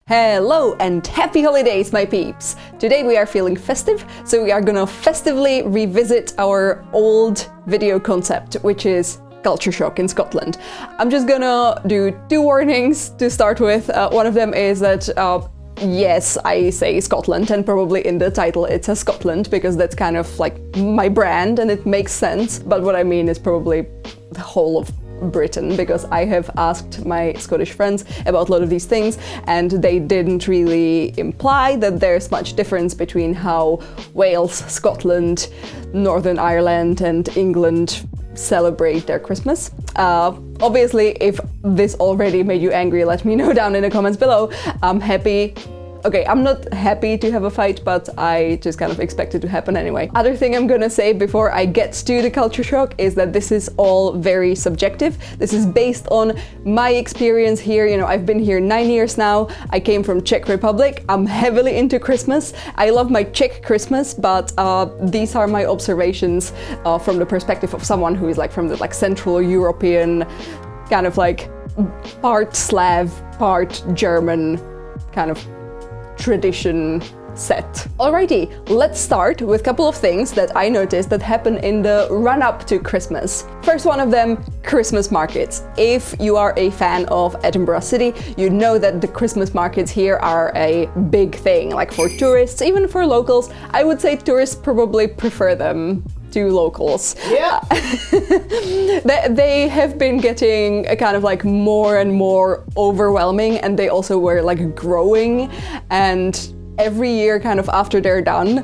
Hello and happy holidays, my peeps! Today we are feeling festive, so we are gonna festively revisit our old video concept, which is culture shock in Scotland. I'm just gonna do two warnings to start with. One of them is that yes, I say Scotland, and probably in the title it says Scotland because that's kind of like my brand and it makes sense, but what I mean is probably the whole of Britain, because I have asked my Scottish friends about a lot of these things and they didn't really imply that there's much difference between how Wales, Scotland, Northern Ireland and England celebrate their Christmas. Obviously, if this already made you angry, let me know down in the comments below. I'm happy. Okay, I'm not happy to have a fight, but I just kind of expect it to happen anyway. Other thing I'm gonna say before I get to the culture shock is that this is all very subjective. This is based on my experience here. You know, I've been here 9 years now. I came from Czech Republic. I'm heavily into Christmas. I love my Czech Christmas, but these are my observations from the perspective of someone who is like from the like Central European, kind of like part Slav, part German kind of tradition set. Alrighty, let's start with a couple of things that I noticed that happen in the run-up to Christmas. First one of them, Christmas markets. If you are a fan of Edinburgh City, you know that the Christmas markets here are a big thing, like for tourists, even for locals. I would say tourists probably prefer them to locals. Yeah. They have been getting a kind of like more and more overwhelming, and they also were like growing, and every year kind of after they're done,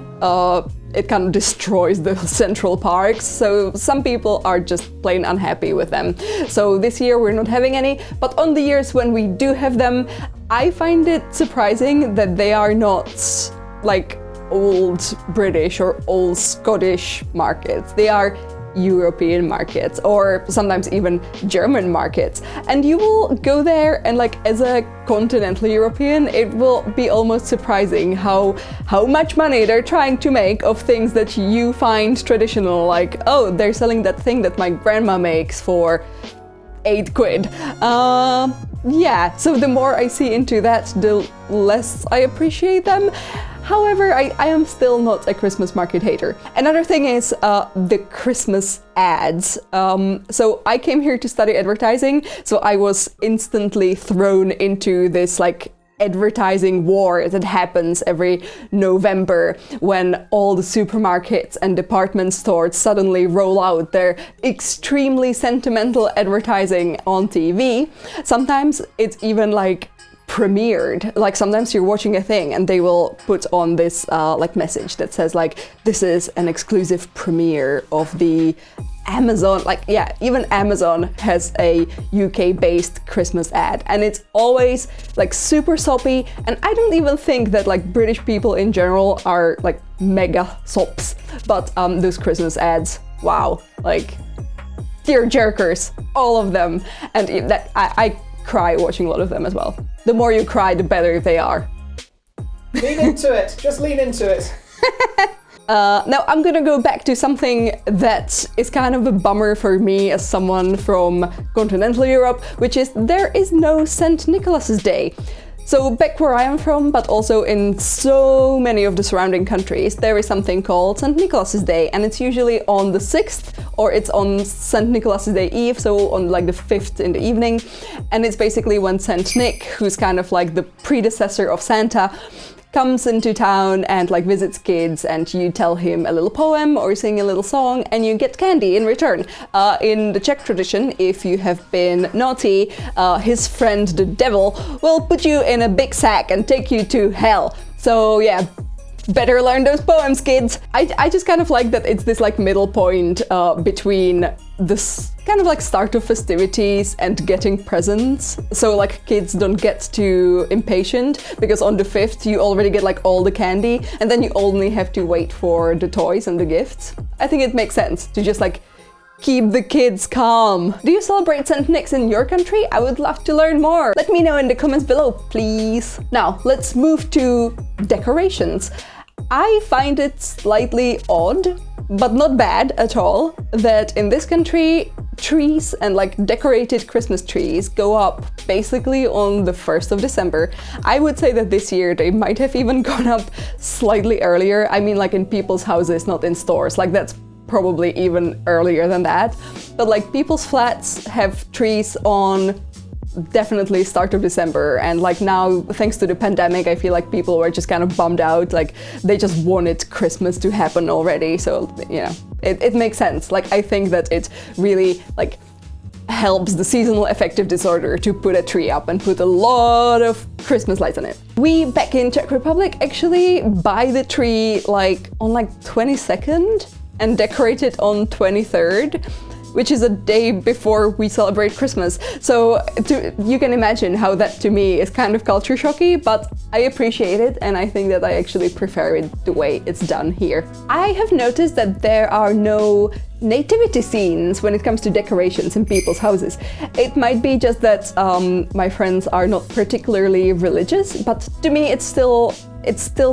it kind of destroys the central parks, so some people are just plain unhappy with them. So this year we're not having any, but on the years when we do have them, I find it surprising that they are not like old British or old Scottish markets. They are European markets, or sometimes even German markets. And you will go there and like as a continental European, it will be almost surprising how much money they're trying to make of things that you find traditional, like, oh, they're selling that thing that my grandma makes for 8 quid. Yeah, so the more I see into that, the less I appreciate them. However, I am still not a Christmas market hater. Another thing is the Christmas ads. So I came here to study advertising, so I was instantly thrown into this like advertising war that happens every November when all the supermarkets and department stores suddenly roll out their extremely sentimental advertising on TV. Sometimes it's even like premiered, like sometimes you're watching a thing and they will put on this like message that says like, this is an exclusive premiere of the Amazon, like yeah, even Amazon has a UK-based Christmas ad, and it's always like super soppy, and I don't even think that like British people in general are like mega sops, but those Christmas ads, wow, like tear-jerkers, all of them, and that I cry watching a lot of them as well. The more you cry, the better they are. Lean into it, just lean into it. Now I'm gonna go back to something that is kind of a bummer for me as someone from continental Europe, which is there is no St. Nicholas's Day. So back where I am from, but also in so many of the surrounding countries, there is something called St. Nicholas's Day, and it's usually on the 6th, or it's on St. Nicholas's Day Eve, so on like the 5th in the evening. And it's basically when St. Nick, who's kind of like the predecessor of Santa, comes into town and like visits kids, and you tell him a little poem or sing a little song and you get candy in return. In the Czech tradition, if you have been naughty, his friend the devil will put you in a big sack and take you to hell. So yeah, better learn those poems, kids. I just kind of like that it's this like middle point between this kind of like start of festivities and getting presents. So like kids don't get too impatient, because on the 5th you already get like all the candy and then you only have to wait for the toys and the gifts. I think it makes sense to just like keep the kids calm. Do you celebrate St. Nick's in your country? I would love to learn more. Let me know in the comments below, please. Now let's move to decorations. I find it slightly odd, but not bad at all, that in this country trees and like decorated Christmas trees go up basically on the 1st of December. I would say that this year they might have even gone up slightly earlier. I mean, like in people's houses, not in stores. Like that's probably even earlier than that. But like people's flats have trees on definitely start of December, and like now thanks to the pandemic I feel like people were just kind of bummed out, like they just wanted Christmas to happen already, so you know it makes sense. Like I think that it really like helps the seasonal affective disorder to put a tree up and put a lot of Christmas lights on it. We back in Czech Republic actually buy the tree like on like 22nd and decorate it on 23rd, which is a day before we celebrate Christmas. So you can imagine how that to me is kind of culture shocky, but I appreciate it and I think that I actually prefer it the way it's done here. I have noticed that there are no nativity scenes when it comes to decorations in people's houses. It might be just that my friends are not particularly religious, but to me it's still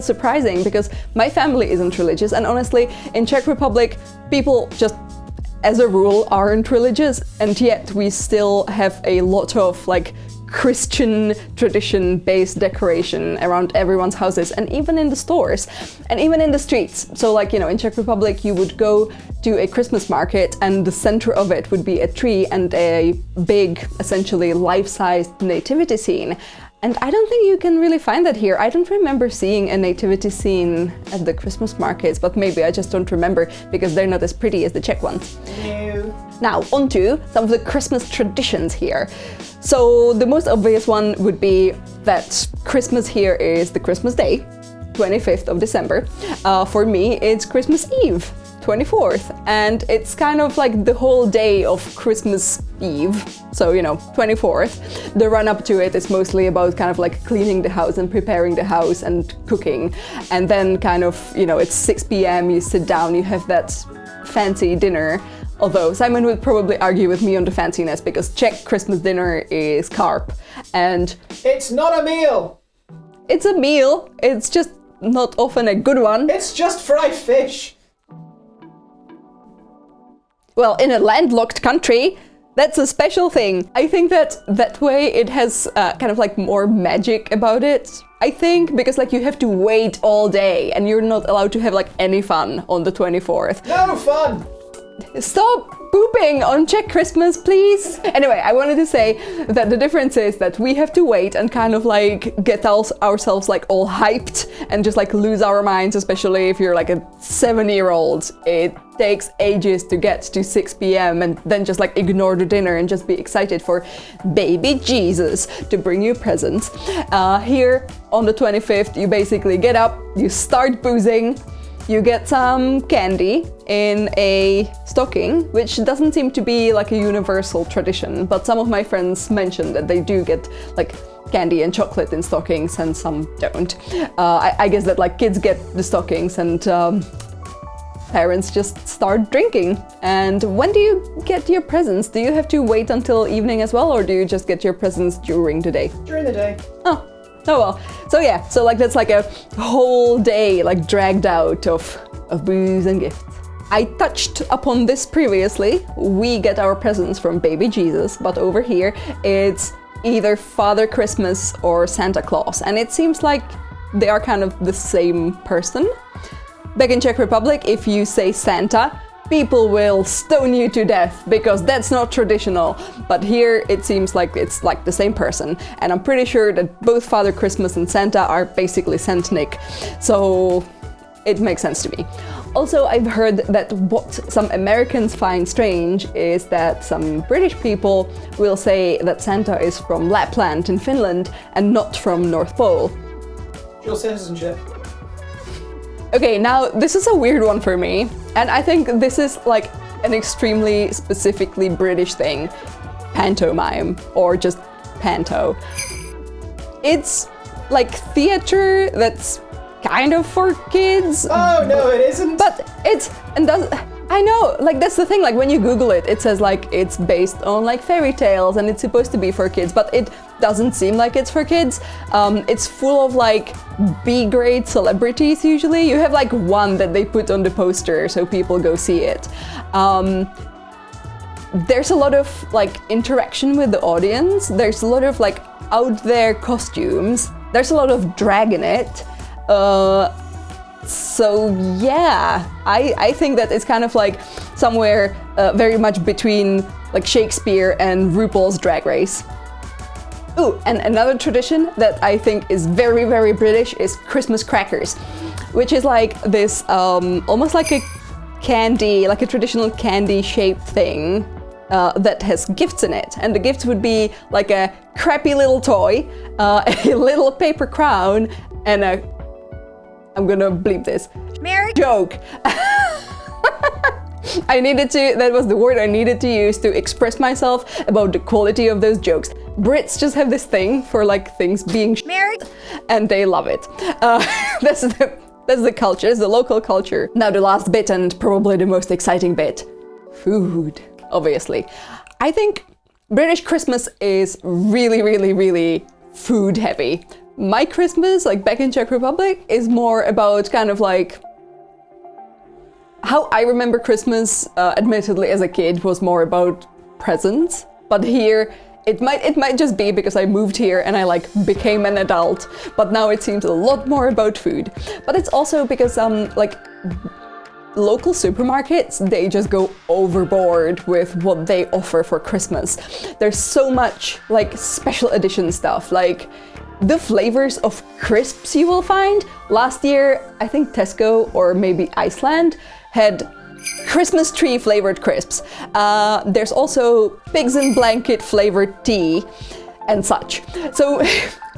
surprising because my family isn't religious, and honestly in Czech Republic people just as a rule aren't religious, and yet we still have a lot of like Christian tradition-based decoration around everyone's houses, and even in the stores and even in the streets. So like, you know, in Czech Republic you would go to a Christmas market and the center of it would be a tree and a big, essentially life-sized nativity scene. And I don't think you can really find that here. I don't remember seeing a nativity scene at the Christmas markets, but maybe I just don't remember because they're not as pretty as the Czech ones. No. Now, onto some of the Christmas traditions here. So the most obvious one would be that Christmas here is the Christmas Day, 25th of December. For me, it's Christmas Eve, 24th, and it's kind of like the whole day of Christmas Eve, so you know, 24th. The run up to it is mostly about kind of like cleaning the house and preparing the house and cooking, and then kind of, you know, it's 6 p.m, you sit down, you have that fancy dinner. Although Simon would probably argue with me on the fanciness because Czech Christmas dinner is carp, and It's not a meal! it's a meal, it's just not often a good one. It's just fried fish! Well, in a landlocked country, that's a special thing. I think that way it has kind of like more magic about it. I think because like you have to wait all day and you're not allowed to have like any fun on the 24th. No fun! Stop pooping on Czech Christmas, please. Anyway, I wanted to say that the difference is that we have to wait and kind of like get ourselves like all hyped and just like lose our minds, especially if you're like a 7-year-old. It takes ages to get to 6 p.m. and then just like ignore the dinner and just be excited for baby Jesus to bring you presents. Here on the 25th, you basically get up, you start boozing, you get some candy in a stocking, which doesn't seem to be like a universal tradition, but some of my friends mentioned that they do get like candy and chocolate in stockings and some don't. I guess that like kids get the stockings and parents just start drinking. And when do you get your presents? Do you have to wait until evening as well, or do you just get your presents during the day? During the day. Oh well. So yeah, so like that's like a whole day like dragged out of booze and gifts. I touched upon this previously. We get our presents from baby Jesus, but over here it's either Father Christmas or Santa Claus, and it seems like they are kind of the same person. Back in Czech Republic, if you say Santa, people will stone you to death because that's not traditional. But here it seems like it's like the same person, and I'm pretty sure that both Father Christmas and Santa are basically Saint Nick, so it makes sense to me. Also, I've heard that what some Americans find strange is that some British people will say that Santa is from Lapland in Finland and not from North Pole. Dual citizenship. Okay, now this is a weird one for me, and I think this is like an extremely specifically British thing. Pantomime, or just Panto. It's like theater that's kind of for kids. Oh no, it isn't! But it's, and does, I know, like that's the thing, like when you Google it, it says like it's based on like fairy tales and it's supposed to be for kids, but it doesn't seem like it's for kids. It's full of like B-grade celebrities usually. You have like one that they put on the poster so people go see it. there's a lot of like interaction with the audience. There's a lot of like out there costumes. There's a lot of drag in it. So yeah, I think that it's kind of like somewhere very much between like Shakespeare and RuPaul's Drag Race. Ooh, and another tradition that I think is very, very British is Christmas crackers, which is like this almost like a candy, like a traditional candy-shaped thing that has gifts in it. And the gifts would be like a crappy little toy, a little paper crown, and a, I'm gonna bleep this, Merry joke. That was the word I needed to use to express myself about the quality of those jokes. Brits just have this thing for like things being Merry, and they love it. That's the culture, it's the local culture. Now the last bit, and probably the most exciting bit, food, obviously. I think British Christmas is really, really, really food heavy. My Christmas, like back in Czech Republic, is more about kind of like how I remember Christmas, admittedly as a kid, was more about presents. But here, it might just be because I moved here and I like became an adult, but now it seems a lot more about food. But it's also because like local supermarkets, they just go overboard with what they offer for Christmas. There's so much like special edition stuff, like the flavors of crisps you will find. Last year, I think Tesco or maybe Iceland had Christmas tree flavored crisps. There's also pigs in blanket flavored tea and such. So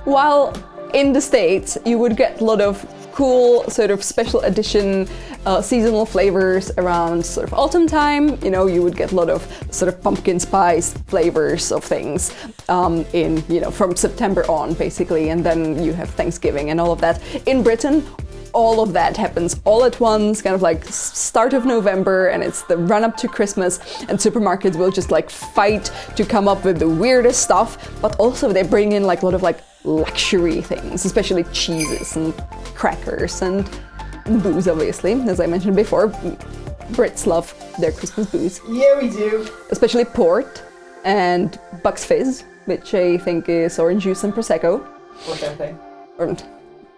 while in the States you would get a lot of cool sort of special edition seasonal flavors around sort of autumn time, you know, you would get a lot of sort of pumpkin spice flavors of things in, you know, from September on basically, and then you have Thanksgiving and all of that. In Britain, all of that happens all at once, kind of like start of November, and it's the run up to Christmas, and supermarkets will just like fight to come up with the weirdest stuff, but also they bring in like a lot of like luxury things, especially cheeses and crackers and booze, obviously, as I mentioned before. Brits love their Christmas booze. Yeah, we do. Especially port and Bucks Fizz, which I think is orange juice and Prosecco. Or champagne. Or,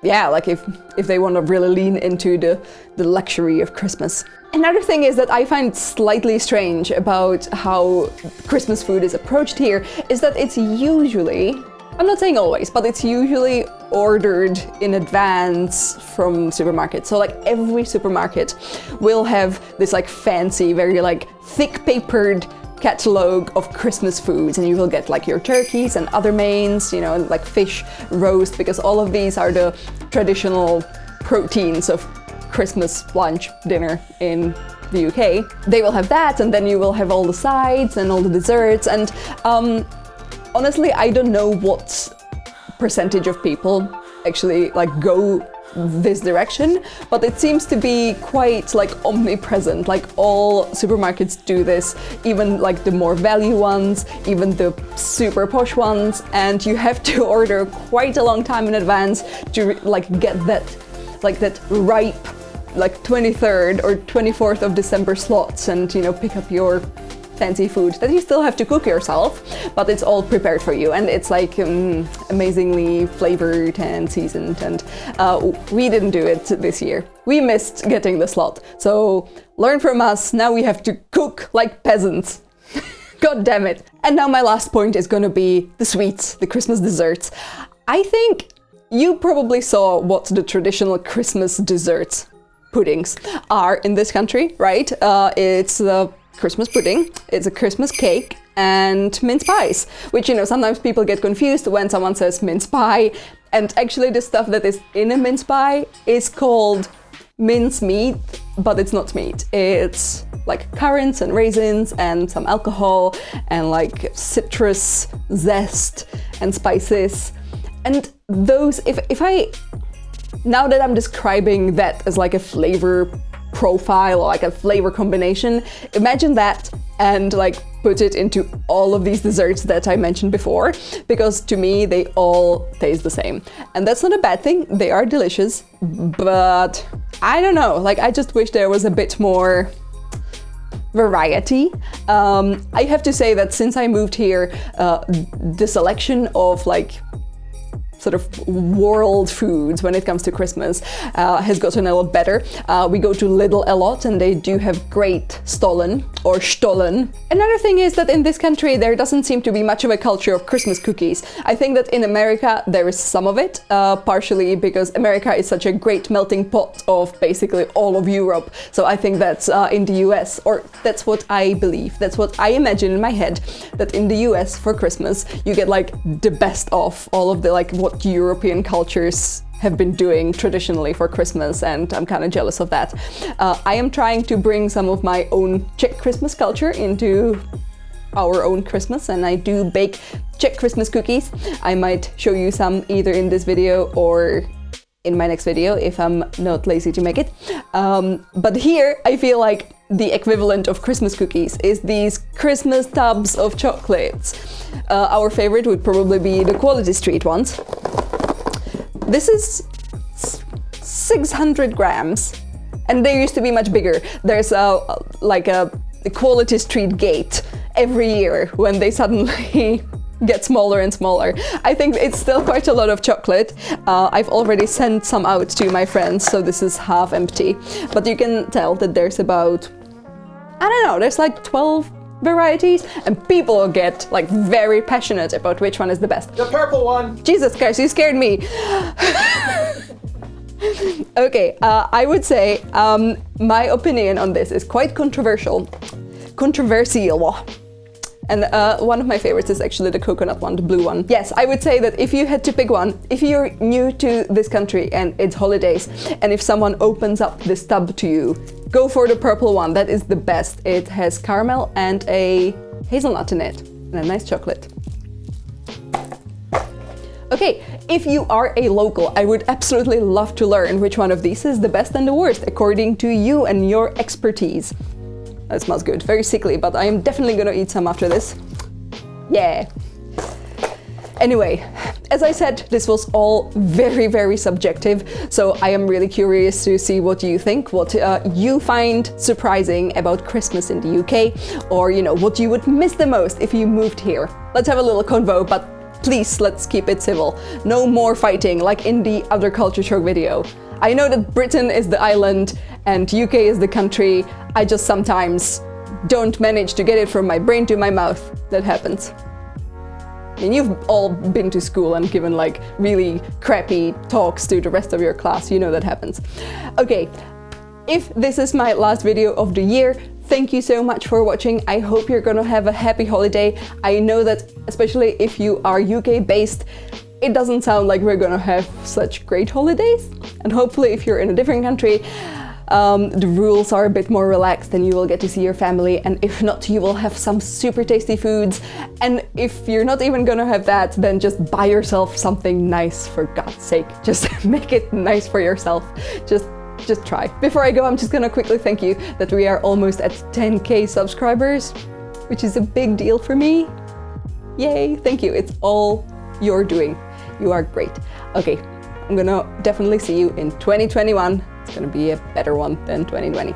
yeah, like if they want to really lean into the luxury of Christmas. Another thing is that I find slightly strange about how Christmas food is approached here is that it's usually, I'm not saying always, but it's usually ordered in advance from supermarkets. So like every supermarket will have this like fancy, very like thick papered catalog of Christmas foods, and you will get like your turkeys and other mains, you know, like fish, roast, because all of these are the traditional proteins of Christmas lunch, dinner in the UK. They will have that, and then you will have all the sides and all the desserts, and honestly, I don't know what percentage of people actually like go this direction, but it seems to be quite like omnipresent. Like all supermarkets do this, even like the more value ones, even the super posh ones, and you have to order quite a long time in advance to like get that like that ripe like 23rd or 24th of December slots, and you know, pick up your fancy food that you still have to cook yourself, but it's all prepared for you, and it's like amazingly flavored and seasoned, and we didn't do it this year. We missed getting the slot, so learn from us. Now we have to cook like peasants. God damn it. And now my last point is gonna be the sweets, the Christmas desserts. I think you probably saw what the traditional Christmas desserts puddings are in this country, right? It's the Christmas pudding, it's a Christmas cake, and mince pies, which, you know, sometimes people get confused when someone says mince pie, and actually the stuff that is in a mince pie is called mince meat, but it's not meat. It's like currants and raisins and some alcohol and like citrus zest and spices. And those, now that I'm describing that as like a flavor profile or like a flavor combination, imagine that and like put it into all of these desserts that I mentioned before, because to me they all taste the same. And that's not a bad thing, they are delicious, but I don't know, like I just wish there was a bit more variety. I have to say that since I moved here, the selection of like sort of world foods when it comes to Christmas has gotten a lot better. We go to Lidl a lot and they do have great stollen or stollen. Another thing is that in this country there doesn't seem to be much of a culture of Christmas cookies. I think that in America there is some of it, partially because America is such a great melting pot of basically all of Europe. So I think that in the US, or that's what I believe, that's what I imagine in my head, that in the US for Christmas you get like the best of all of the like what European cultures have been doing traditionally for Christmas, and I'm kind of jealous of that. I am trying to bring some of my own Czech Christmas culture into our own Christmas, and I do bake Czech Christmas cookies. I might show you some either in this video or in my next video if I'm not lazy to make it. But here I feel like the equivalent of Christmas cookies is these Christmas tubs of chocolates. Our favorite would probably be the Quality Street ones. This is 600 grams, and they used to be much bigger. There's like a Quality Street gate every year when they suddenly get smaller and smaller. I think it's still quite a lot of chocolate. I've already sent some out to my friends, so this is half empty. But you can tell that there's about, I don't know, there's like 12 varieties, and people get like very passionate about which one is the best. The purple one! Jesus Christ, you scared me! Okay, I would say my opinion on this is quite controversial. And one of my favorites is actually the coconut one, the blue one. Yes, I would say that if you had to pick one, if you're new to this country and it's holidays, and if someone opens up this tub to you, go for the purple one. That is the best. It has caramel and a hazelnut in it, and a nice chocolate. Okay, if you are a local, I would absolutely love to learn which one of these is the best and the worst, according to you and your expertise. That smells good, very sickly, but I am definitely gonna eat some after this. Yeah. Anyway, as I said, this was all very, very subjective, so I am really curious to see what you think, what you find surprising about Christmas in the UK, or, you know, what you would miss the most if you moved here. Let's have a little convo, but please, let's keep it civil. No more fighting, like in the other Culture Shock video. I know that Britain is the island and UK is the country. I just sometimes don't manage to get it from my brain to my mouth. That happens. I mean, you've all been to school and given like really crappy talks to the rest of your class. You know that happens. Okay, if this is my last video of the year, thank you so much for watching. I hope you're gonna have a happy holiday. I know that especially if you are UK based, it doesn't sound like we're gonna have such great holidays. And hopefully if you're in a different country, the rules are a bit more relaxed and you will get to see your family, and if not, you will have some super tasty foods. And if you're not even gonna have that, then just buy yourself something nice, for God's sake. Just make it nice for yourself. Just try. Before I go, I'm just gonna quickly thank you that we are almost at 10K subscribers, which is a big deal for me. Yay, thank you. It's all you're doing. You are great. Okay, I'm gonna definitely see you in 2021. It's gonna be a better one than 2020.